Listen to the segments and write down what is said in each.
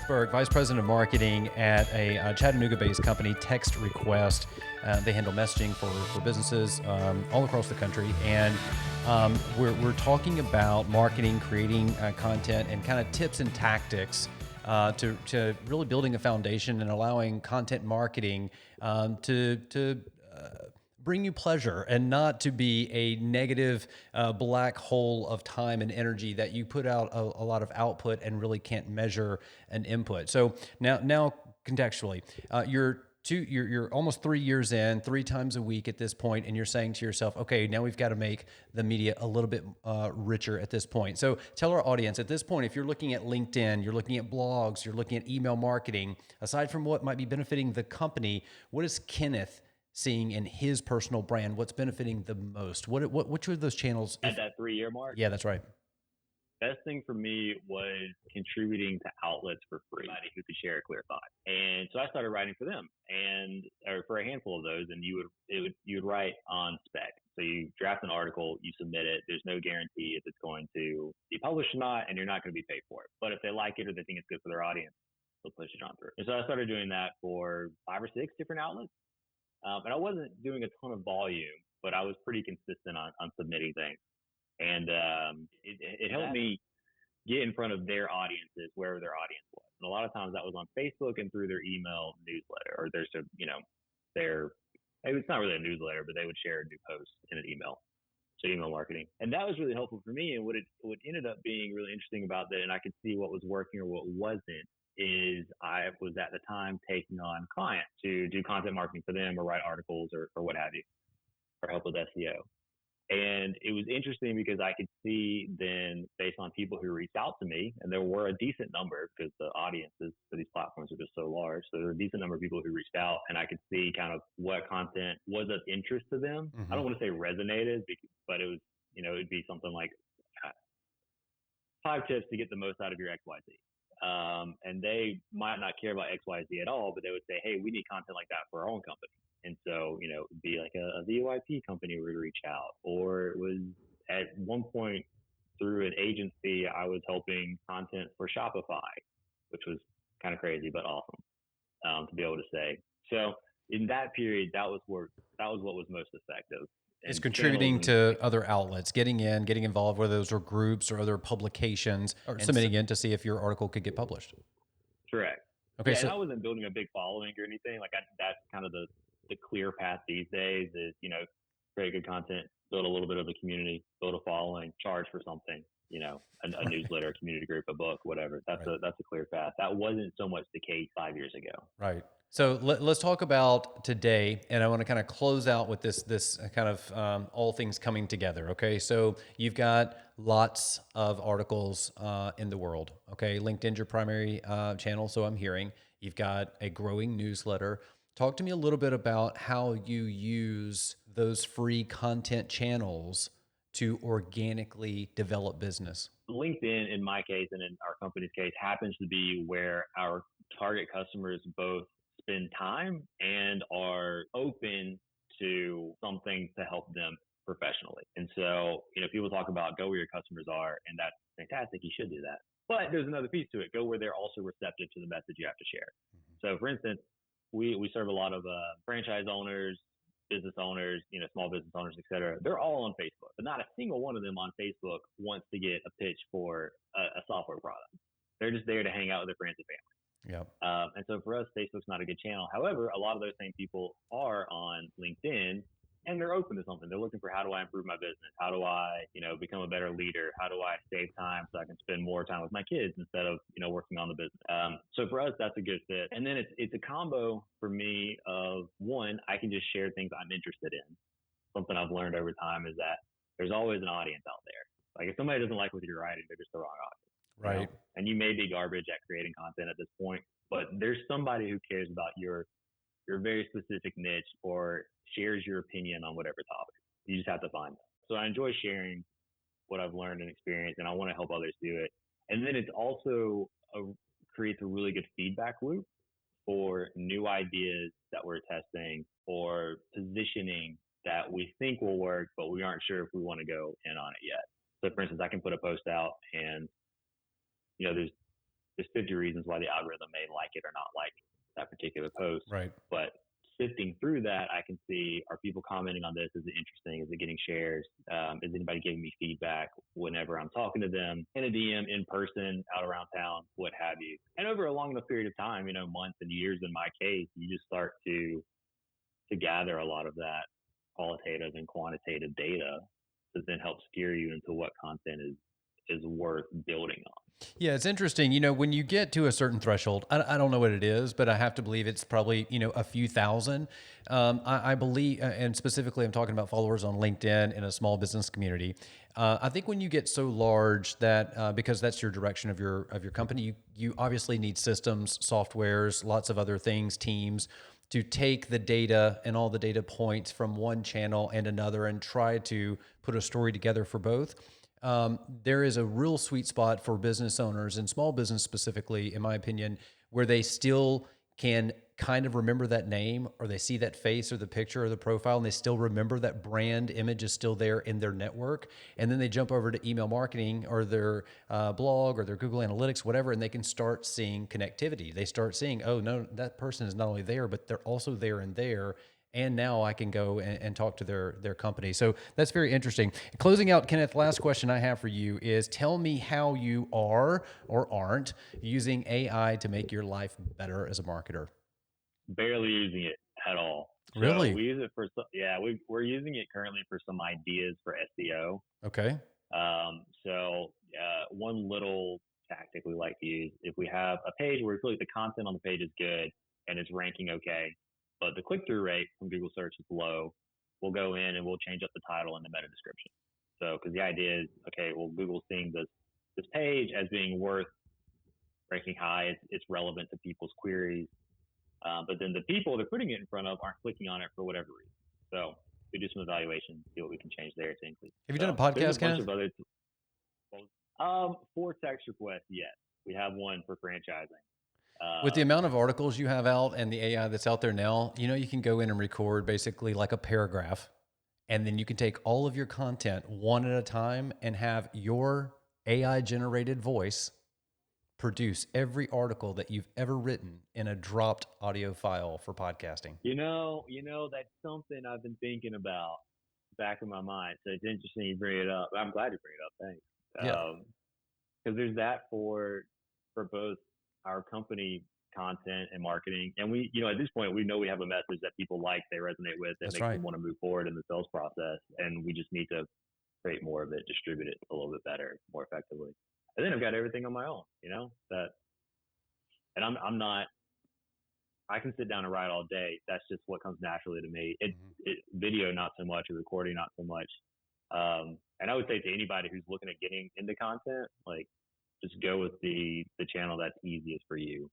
with Burke, Vice President of Marketing at a Chattanooga-based company, Text Request. They handle messaging for businesses all across the country. And we're talking about marketing, creating content, and kind of tips and tactics to really building a foundation and allowing content marketing to bring you pleasure and not to be a negative black hole of time and energy that you put out a lot of output and really can't measure an input. So now contextually, you're almost 3 years in, 3 times a week at this point, and you're saying to yourself, okay, now we've got to make the media a little bit richer at this point. So tell our audience at this point, if you're looking at LinkedIn, you're looking at blogs, you're looking at email marketing, aside from what might be benefiting the company, what is Kenneth seeing in his personal brand? What's benefiting the most? Which of those channels? At that 3-year mark? Yeah, that's right. Best thing for me was contributing to outlets for free, anybody who could share a clear thought. And so I started writing for them or for a handful of those, and you would write on spec. So you draft an article, you submit it. There's no guarantee if it's going to be published or not, and you're not going to be paid for it. But if they like it or they think it's good for their audience, they'll push it on through. And so I started doing that for 5 or 6 different outlets. And I wasn't doing a ton of volume, but I was pretty consistent on submitting things. And it helped me get in front of their audiences, wherever their audience was. And a lot of times that was on Facebook and through their email newsletter, or it's not really a newsletter, but they would share a new post in an email. So email marketing. And that was really helpful for me. And what ended up being really interesting about that, and I could see what was working or what wasn't, is I was at the time taking on clients to do content marketing for them or write articles or what have you, or help with SEO. And it was interesting because I could see then, based on people who reached out to me, and there were a decent number because the audiences for these platforms are just so large. So there were a decent number of people who reached out, and I could see kind of what content was of interest to them. Mm-hmm. I don't want to say resonated, but it was, it'd be something like 5 tips to get the most out of your XYZ. And they might not care about XYZ at all, but they would say, hey, we need content like that for our own company. And so, it would be like a VoIP company would reach out, or it was at one point through an agency, I was helping content for Shopify, which was kind of crazy, but awesome to be able to say. So in that period, that was what was most effective. It's contributing to other outlets, getting involved, whether those are groups or other publications, or submitting in to see if your article could get published. Correct. Okay, and I wasn't building a big following or anything. That's kind of the clear path these days is, create good content, build a little bit of a community, build a following, charge for something, a newsletter, a community group, a book, whatever. That's a clear path. That wasn't so much the case 5 years ago. Right. So let's talk about today, and I want to kind of close out with this kind of all things coming together. Okay, so you've got lots of articles in the world. Okay, LinkedIn's your primary channel, so I'm hearing. You've got a growing newsletter. Talk to me a little bit about how you use those free content channels to organically develop business. LinkedIn, in my case and in our company's case, happens to be where our target customers both spend time and are open to something to help them professionally. And so, people talk about go where your customers are, and that's fantastic. You should do that. But there's another piece to it. Go where they're also receptive to the message you have to share. Mm-hmm. So for instance, we serve a lot of franchise owners, business owners, small business owners, et cetera. They're all on Facebook, but not a single one of them on Facebook wants to get a pitch for a software product. They're just there to hang out with their friends and family. Yep. And so for us, Facebook's not a good channel. However, a lot of those same people are on LinkedIn, and they're open to something. They're looking for, how do I improve my business? How do I, become a better leader? How do I save time so I can spend more time with my kids instead of, working on the business? So for us, that's a good fit. And then it's a combo for me of, one, I can just share things I'm interested in. Something I've learned over time is that there's always an audience out there. Like if somebody doesn't like what you're writing, they're just the wrong audience. Right. And you may be garbage at creating content at this point, but there's somebody who cares about your very specific niche or shares your opinion on whatever topic. You just have to find them. So I enjoy sharing what I've learned and experienced, and I want to help others do it. And then it's also creates a really good feedback loop for new ideas that we're testing or positioning that we think will work, but we aren't sure if we want to go in on it yet. So for instance, I can put a post out and, there's there's 50 reasons why the algorithm may like it or not like that particular post. Right. But sifting through that, I can see, are people commenting on this? Is it interesting? Is it getting shares? Is anybody giving me feedback whenever I'm talking to them in a DM, in person, out around town, what have you? And over a long enough period of time, months and years in my case, you just start to gather a lot of that qualitative and quantitative data to then help steer you into what content is worth building on. Yeah, it's interesting. When you get to a certain threshold, I don't know what it is, but I have to believe it's probably, a few thousand. I believe, and specifically, I'm talking about followers on LinkedIn in a small business community. I think when you get so large that, because that's your direction of your company, you obviously need systems, softwares, lots of other things, teams to take the data and all the data points from one channel and another and try to put a story together for both. There is a real sweet spot for business owners and small business specifically, in my opinion, where they still can kind of remember that name, or they see that face or the picture or the profile, and they still remember that brand image is still there in their network. And then they jump over to email marketing or their blog or their Google Analytics, whatever, and they can start seeing connectivity. They start seeing, oh no, that person is not only there, but they're also there and there. And now I can go and talk to their company. So that's very interesting. Closing out, Kenneth, last question I have for you is, tell me how you are or aren't using AI to make your life better as a marketer. Barely using it at all. Really? So we use it for, we're using it currently for some ideas for SEO. Okay. One little tactic we like to use, if we have a page where we feel like the content on the page is good and it's ranking okay, but the click-through rate from Google search is low, we'll go in and we'll change up the title and the meta description. So, because the idea is, okay, well, Google's seeing this page as being worth ranking high. It's relevant to people's queries. But then the people they're putting it in front of aren't clicking on it for whatever reason. So we do some evaluation, see what we can change there to increase. Have you done a podcast, Kenneth? For text requests, yes. We have one for franchising. With the amount of articles you have out and the AI that's out there now, you can go in and record basically like a paragraph, and then you can take all of your content one at a time and have your AI generated voice produce every article that you've ever written in a dropped audio file for podcasting. That's something I've been thinking about back in my mind. So it's interesting you bring it up. I'm glad you bring it up. Thanks. Yeah. Because there's that for both our company content and marketing. And we, at this point, we know we have a message that people like, they resonate with, and makes them want to move forward in the sales process. And we just need to create more of it, distribute it a little bit better, more effectively. And then I've got everything on my own, and I'm not, I can sit down and write all day. That's just what comes naturally to me. Video, not so much, or recording, not so much. And I would say to anybody who's looking at getting into content, like, just go with the channel that's easiest for you.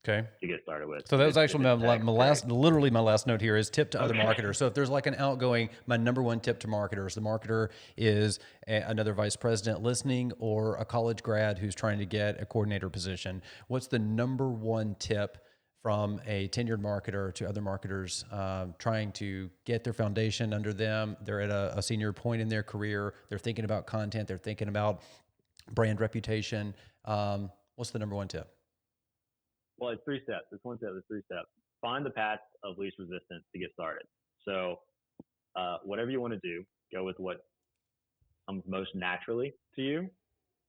Okay. To get started with. So that was actually literally my last note here is tip to other marketers. So if there's like an outgoing, my number one tip to marketers, the marketer is another vice president listening or a college grad who's trying to get a coordinator position. What's the number one tip from a tenured marketer to other marketers trying to get their foundation under them? They're at a senior point in their career. They're thinking about content. They're thinking about brand reputation. What's the number one tip? Well, it's 3 steps. It's one step. It's 3 steps. Find the path of least resistance to get started. So whatever you want to do, go with what comes most naturally to you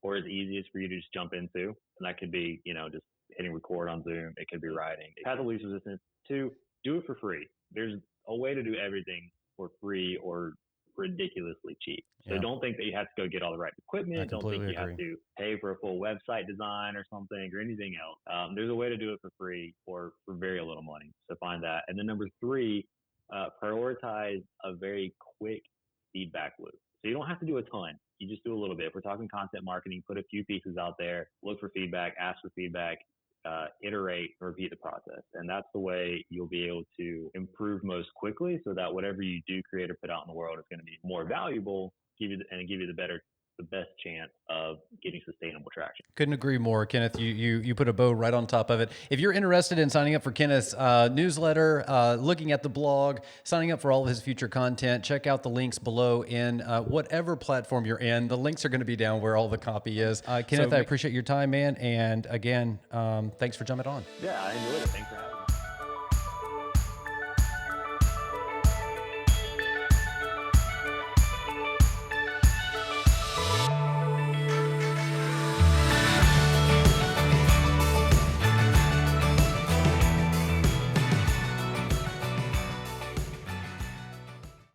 or is easiest for you to just jump into. And that could be, just hitting record on Zoom. It could be writing. Path of least resistance. 2, do it for free. There's a way to do everything for free or ridiculously cheap. So don't think that you have to go get all the right equipment. Don't think you have to pay for a full website design or something or anything else. There's a way to do it for free or for very little money. So find that. And then number 3, prioritize a very quick feedback loop. So you don't have to do a ton. You just do a little bit. If we're talking content marketing, put a few pieces out there, look for feedback, ask for feedback, iterate, and repeat the process. And that's the way you'll be able to improve most quickly so that whatever you do create or put out in the world is going to be more valuable, give you the better the best chance of getting sustainable traction. Couldn't agree more, Kenneth. You put a bow right on top of it. If you're interested in signing up for Kenneth's newsletter, looking at the blog, signing up for all of his future content, check out the links below in whatever platform you're in. The links are going to be down where all the copy is. Kenneth, I appreciate your time, man. And again, thanks for jumping on. Yeah, I enjoyed it. Thanks for having me.